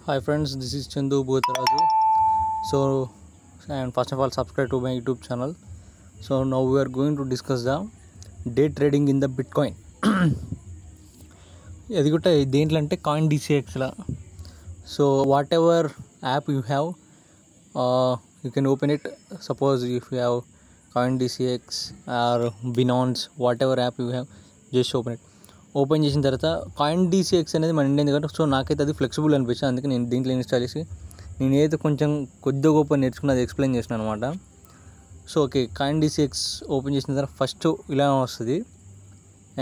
Hi friends, this is Chandu Bhutaraju. So, and first of all, subscribe to my YouTube channel. So now we are going to discuss the day trading in the Bitcoin. అది కూడా దేంట్లో అంటే coin DCXలా. So whatever app you have, you can open it. Suppose if you have coin DCX or Binance, whatever app you have, just open it. Open చేసిన తర్వాత coin DCX అనేది మన Indian కాబట్టి so నాకైతే అది ఫ్లెక్సిబుల్ అనిపించింది. అందుకే నేను దీంట్లో ఇన్స్టాల్ చేసి నేను ఏదైతే కొంచెం కొద్ది గొప్ప నేర్చుకున్నది ఎక్స్ప్లెయిన్ చేసినాను అనమాట. So okay, coin DCX open చేసిన తర్వాత ఫస్ట్ ఇలా వస్తుంది.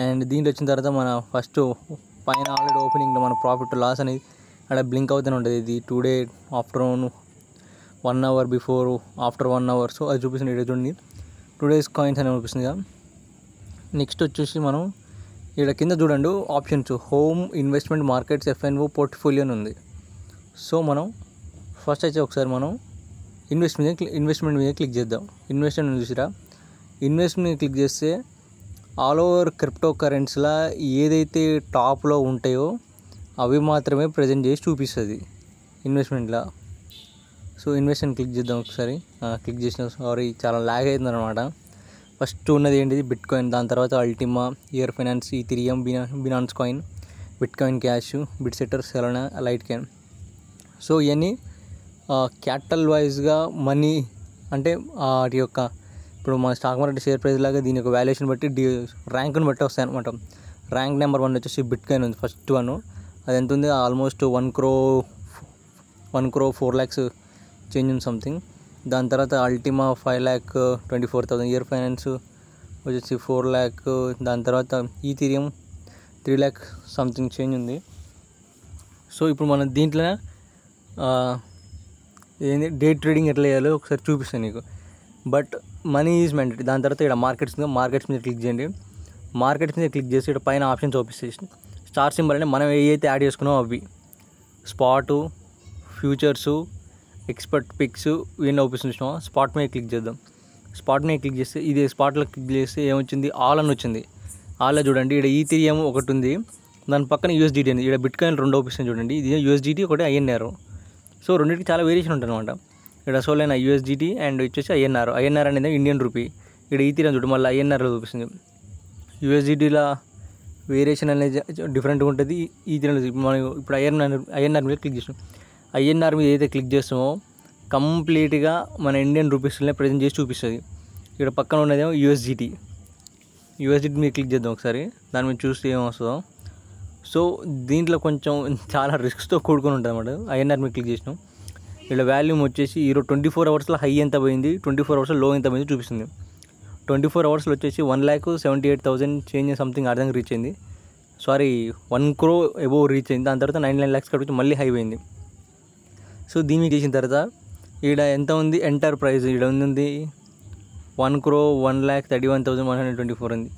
అండ్ దీంట్లో వచ్చిన తర్వాత మన ఫస్ట్ పైన ఆల్రెడీ ఓపెనింగ్లో మన ప్రాఫిట్ లాస్ అనేది అక్కడ బ్లింక్ అవుతూనే ఉంటుంది. ఇది today afternoon 1 hour before after 1 hour. So అది చూపిస్తుంది ఇక్కడ చూడండి, టుడేస్ కాయిన్స్ అని చూపిస్తుంది. నెక్స్ట్ వచ్చేసి మనం ఇక్కడ కింద చూడండి options, home, investment, markets, FNO, portfolio అని ఉంది. సో మనం ఫస్ట్ అయితే ఒకసారి మనం ఇన్వెస్ట్మెంట్ మీద క్లిక్ చేద్దాం. ఇన్వెస్ట్మెంట్ చూసిరా, ఇన్వెస్ట్మెంట్ మీద క్లిక్ చేస్తే ఆల్ ఓవర్ క్రిప్టో కరెన్సీలా ఏదైతే టాప్లో ఉంటాయో అవి మాత్రమే ప్రజెంట్ చేసి చూపిస్తుంది ఇన్వెస్ట్మెంట్లో. సో ఇన్వెస్ట్మెంట్ క్లిక్ చేద్దాం ఒకసారి. క్లిక్ చేసిన సారీ చాలా లాగ్ అవుతుంది అనమాట. ఫస్ట్ ఉన్నది ఏంటిది బిట్కాయిన్, దాని తర్వాత Ultima, Yearn Finance, Ethereum, Binance coin, Bitcoin cash, బిట్సెటర్, సెలనా, లైట్ క్యాన్. సో ఇవన్నీ క్యాపిటల్ వైజ్గా మనీ అంటే వాటి యొక్క ఇప్పుడు మన స్టాక్ మార్కెట్ షేర్ ప్రైస్ లాగా దీని యొక్క వాల్యుయేషన్ బట్టి ర్యాంక్ని బట్టి వస్తాయి అనమాట. ర్యాంక్ నెంబర్ 1 వచ్చేసి బిట్కాయిన్ ఉంది, ఫస్ట్ 1. అది ఎంత ఉంది, ఆల్మోస్ట్ 1 crore 4 lakhs చేంజ్ ఉంది సంథింగ్. దాని తర్వాత అల్టిమా 5,24,000, ఇయర్ ఫైనాన్స్ వచ్చేసి 4 lakh, దాని తర్వాత ఈథీరియం 3 lakh సంథింగ్ చేంజ్ ఉంది. సో ఇప్పుడు మనం దీంట్లో ఏంది డే ట్రేడింగ్ ఎట్లా చేయాలో ఒకసారి చూపిస్తాను నీకు. But money is momentary. దాని తర్వాత ఇక్కడ మార్కెట్స్ మీద క్లిక్ చేయండి. మార్కెట్స్ మీద క్లిక్ చేసి ఇక్కడ పైన ఆప్షన్స్ చూపిస్తాయి. స్టార్ సింబల్ అంటే మనం ఏవైతే యాడ్ చేసుకున్నామో అవి, స్పాటు, ఫ్యూచర్సు, ఎక్స్పర్ట్ పిక్స్ ఇవన్నీ చూపిస్తుంది. స్పాట్ మీద క్లిక్ చేద్దాం. స్పాట్ మీద క్లిక్ చేస్తే ఇది స్పాట్లో క్లిక్ చేస్తే ఏమొచ్చింది, ఆల్ అని వచ్చింది. ఆల్లో చూడండి ఇక్కడ ఈథీరియం ఒకటి ఉంది, దాని పక్కన USDT ఉంది. ఇక్కడ బిట్కాయిన్ 2 చూపిస్తుంది చూడండి, ఇది USDT ఒకటి INR. సో రెండింటికి చాలా వేరియేషన్ ఉంటుంది అనమాట. ఇక్కడ సోలైన USDT అండ్ వచ్చేసి INR అనేది ఇండియన్ రూపీ. ఇక్కడ ఈథీరియం చూడండి మళ్ళీ INRలో చూపిస్తుంది. USDTలో వేరియేషన్ అనేది డిఫరెంట్గా ఉంటుంది. ఈథీరియం మనం ఇప్పుడు INR మీద క్లిక్ చేస్తాం. INR మీద ఏదైతే క్లిక్ చేస్తామో కంప్లీట్గా మన ఇండియన్ రూపీస్లోనే ప్రజెంట్ చేసి చూపిస్తుంది. ఇక్కడ పక్కన ఉన్నదేమో USDT మీద క్లిక్ చేద్దాం ఒకసారి, దాని మీద చూస్తే ఏమొస్తుందో. సో దీంట్లో కొంచెం చాలా రిస్క్స్తో కూడుకొని ఉంటుంది అన్నమాట. INR మీద క్లిక్ చేసినాం. ఇక్కడ వాల్యూమ్ వచ్చేసి 24 hours హై ఎంత పోయింది, 24 hours లో ఎంత పోయింది చూపిస్తుంది. 24 hours వచ్చేసి 1,78,000 చేంజ్ సంథింగ్ అర్థం రీచ్ అయింది. సారీ 1 crore అబోవ్ రీచ్ అయింది. దాని తర్వాత 99 lakhs కడిగి మళ్ళీ హై పోయింది. సో దీన్ని చేసిన తర్వాత ఇక్కడ ఎంత ఉంది, ఎంటర్ ప్రైస్ ఇక్కడ ఉంది 1 crore 1,31,124 ఉంది.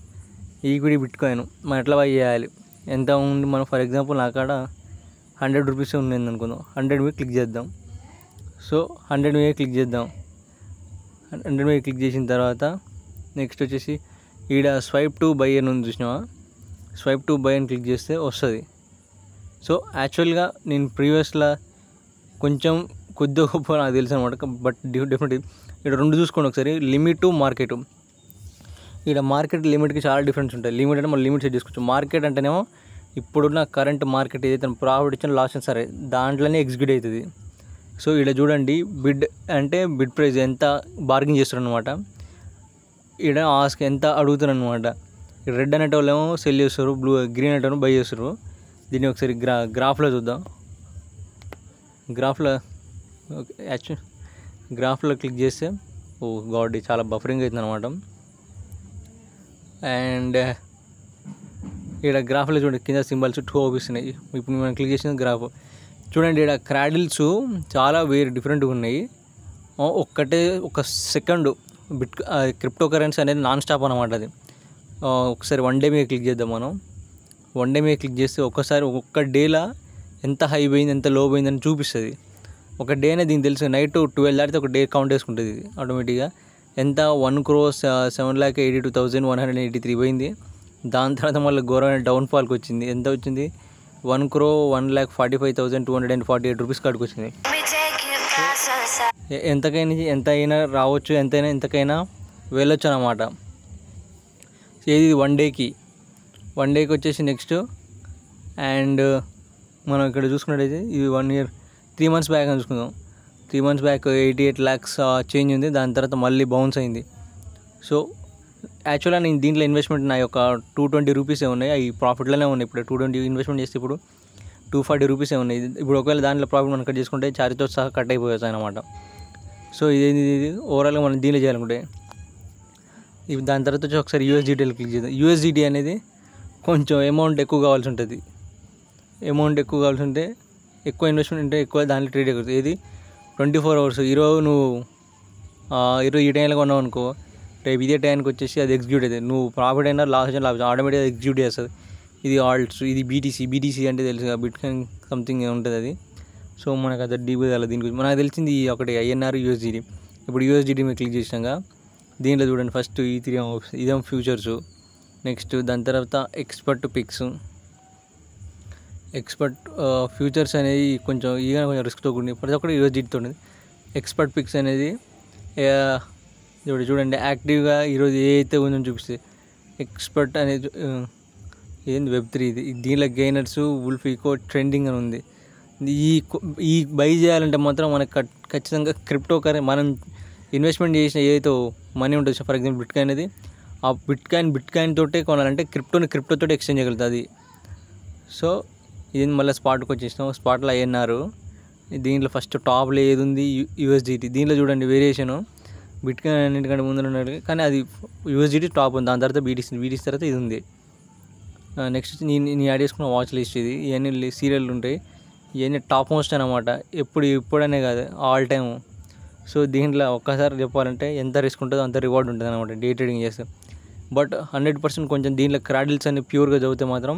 ఈక్విటీ బిట్కాయిన్ మనం ఎట్లా బై చేయాలి, ఎంత ఉంది మనం ఫర్ ఎగ్జాంపుల్ నా కాడ 100 rupees ఉంది అనుకుందాం. 100 మీద క్లిక్ చేద్దాం. సో 100 మీద క్లిక్ చేద్దాం. 100 మీద క్లిక్ చేసిన తర్వాత నెక్స్ట్ వచ్చేసి ఇక్కడ స్వైప్ టు బై అని ఉంది చూసినావా, స్వైప్ టు బై అని క్లిక్ చేస్తే వస్తుంది. సో యాక్చువల్గా నేను ప్రీవియస్లో కొంచెం కొద్దిగా గొప్ప నాకు తెలుసు అనమాట. బట్ డెఫినెట్లీ ఇక్కడ 2 చూసుకోండి ఒకసారి, లిమిట్ మార్కెట్. ఇక్కడ మార్కెట్ లిమిట్కి చాలా డిఫరెన్స్ ఉంటాయి. లిమిట్ అంటే మనం లిమిట్ సెట్ చేసుకోవచ్చు. మార్కెట్ అంటేనేమో ఇప్పుడున్న కరెంట్ మార్కెట్ ఏదైతే ప్రాఫిట్ ఇచ్చిన లాస్ సరే దాంట్లోనే ఎగ్జిక్యూట్ అవుతుంది. సో ఇక్కడ చూడండి బిడ్ అంటే బిడ్ ప్రైస్ ఎంత బార్గెన్ చేస్తారు అనమాట. ఇక్కడ ఆస్క్ ఎంత అడుగుతారు అనమాట. రెడ్ అనేటోళ్ళేమో సెల్ చేస్తారు, గ్రీన్ అనేటోళ్ళు బై చేస్తారు. దీన్ని ఒకసారి గ్రాఫ్లో చూద్దాం. గ్రాఫ్లో క్లిక్ చేస్తే ఓ గాడ్ చాలా బఫరింగ్ అవుతుంది అనమాట. అండ్ ఇక్కడ గ్రాఫ్లో చూడండి కింద సింబల్స్ 2 చూపిస్తున్నాయి. ఇప్పుడు మనం క్లిక్ చేసిన గ్రాఫ్ చూడండి, ఇక్కడ క్రాడిల్స్ చాలా డిఫరెంట్గా ఉన్నాయి. ఒక సెకండ్ క్రిప్టో కరెన్సీ అనేది నాన్ స్టాప్ అనమాట. అది ఒకసారి 1 day మీద క్లిక్ చేద్దాం. మనం 1 day మీద క్లిక్ చేస్తే ఒక్కసారి ఒక్క డేలా ఎంత హై పోయింది ఎంత లో పోయింది అని చూపిస్తుంది. ఒక డే అనేది దీనికి తెలుసు, నైట్ 12 దాటితే ఒక డే కౌంట్ వేసుకుంటుంది ఇది ఆటోమేటిక్గా. ఎంత 1 crore 7,82,183 పోయింది. దాని తర్వాత మళ్ళీ ఘోరమైన డౌన్ఫాల్కి వచ్చింది. ఎంత వచ్చింది, 1,01,45,248 రూపీస్ కాడికి వచ్చింది. ఎంతైనా రావచ్చు, ఎంతకైనా వెళ్ళొచ్చు అన్నమాట. ఇది వన్ డేకి వచ్చేసి నెక్స్ట్. అండ్ మనం ఇక్కడ చూసుకున్నట్టయితే ఇది 1 year 3 months బ్యాక్ అని చూసుకుందాం. 3 months బ్యాక్ 88 lakhs చేంజ్ ఉంది. దాని తర్వాత మళ్ళీ బౌన్స్ అయింది. సో యాక్చువల్గా నేను దీంట్లో ఇన్వెస్ట్మెంట్ నా యొక్క 220 రూపీసే ఉన్నాయి. అవి ప్రాఫిట్లోనే ఉన్నాయి. ఇప్పుడు 220 ఇన్వెస్ట్మెంట్ చేస్తే ఇప్పుడు 240 రూపీసే ఉన్నాయి. ఇప్పుడు ఒకవేళ దాంట్లో ప్రాఫిట్ మనం కట్ చేసుకుంటే ఛార్జ్తో సహా కట్ అయిపోవచ్చు అనమాట. సో ఇది ఓవరాల్గా మనం దీనిలో చేయాలనుకుంటే దాని తర్వాత వచ్చి ఒకసారి యూఎస్డిటీలో క్లిక్ చేద్దాం. యూఎస్డిటీ అనేది కొంచెం అమౌంట్ ఎక్కువ కావాల్సి ఉంటుంది. ఎక్కువ ఇన్వెస్ట్మెంట్ ఉంటే ఎక్కువ దాంట్లో ట్రేడ్ అవుతుంది. ఇది 24 hours. ఈరోజు నువ్వు ఈ టైంలో కొన్నావు అనుకో, రేపు ఇదే టైంకి వచ్చేసి అది ఎగ్జిక్యూట్ అవుతుంది. నువ్వు ప్రాఫిట్ అయినా లాస్ అయినా ఆటోమేటిక్గా ఎగ్జిక్యూట్ చేస్తుంది. ఇది ఆల్ట్స్, ఇది బీటీసీ అంటే తెలుసు, బిట్కాయిన్ సంథింగ్ ఉంటుంది అది. సో మనకు అది డీప్ అలా దీని గురించి మనకు తెలిసింది ఒకటి ఐఎన్ఆర్, యూఎస్డిటీ. ఇప్పుడు యూఎస్డిటీ మీద క్లిక్ చేసినాక దీంట్లో చూడండి, ఫస్ట్ ఇదేం ఫ్యూచర్స్. నెక్స్ట్ దాని తర్వాత ఎక్స్పర్ట్ ఫ్యూచర్స్ అనేది కొంచెం రిస్క్తో కూడి ప్రతి ఒక్కటి యూఎస్డిటీతో ఉంది. ఎక్స్పర్ట్ పిక్స్ అనేది చూడండి యాక్టివ్గా ఈరోజు ఏ అయితే ఉందని చూపిస్తే. ఎక్స్పర్ట్ అనేది ఏంది Web3 ఇది. దీనిలో గెయినర్స్, వుల్ఫ్ ఈకో, ట్రెండింగ్ అని ఉంది. ఈ బై చేయాలంటే మాత్రం మనకు ఖచ్చితంగా క్రిప్టో కరెన్సీ మనం ఇన్వెస్ట్మెంట్ చేసిన ఏదైతే మనీ ఉంటుంది, ఫర్ ఎగ్జాంపుల్ బిట్కాయిన్ అనేది, ఆ బిట్కాయిన్ తోటే కొనాలంటే క్రిప్టోతో ఎక్స్చేంజ్ చేయగలుగుతుంది. సో ఇది మళ్ళీ స్పాట్కి వచ్చేసినాం. స్పాట్లో ఐఎన్ఆర్. దీంట్లో ఫస్ట్ టాప్లో ఏది ఉంది యూఎస్డిటీ. దీంట్లో చూడండి వేరియేషను బిట్కాయిన్ అన్నింటికంటే ముందు ఉన్నది, కానీ అది యూఎస్డిటీ టాప్ ఉంది. దాని తర్వాత బీటీసీ తర్వాత ఇది ఉంది. నెక్స్ట్ నేను యాడ్ చేసుకున్న వాచ్ లిస్ట్. ఇవన్నీ సీరియల్ ఉంటాయి. ఇవన్నీ టాప్ మోస్ట్ అనమాట. ఇప్పుడనే కాదు, ఆల్ టైమ్. సో దీంట్లో ఒక్కసారి చెప్పాలంటే ఎంత రిస్క్ ఉంటుందో అంత రివార్డ్ ఉంటుంది అనమాట డే ట్రేడింగ్ చేస్తే. బట్ 100% కొంచెం దీంట్లో క్రాడిల్స్ అన్ని ప్యూర్గా చదివితే మాత్రం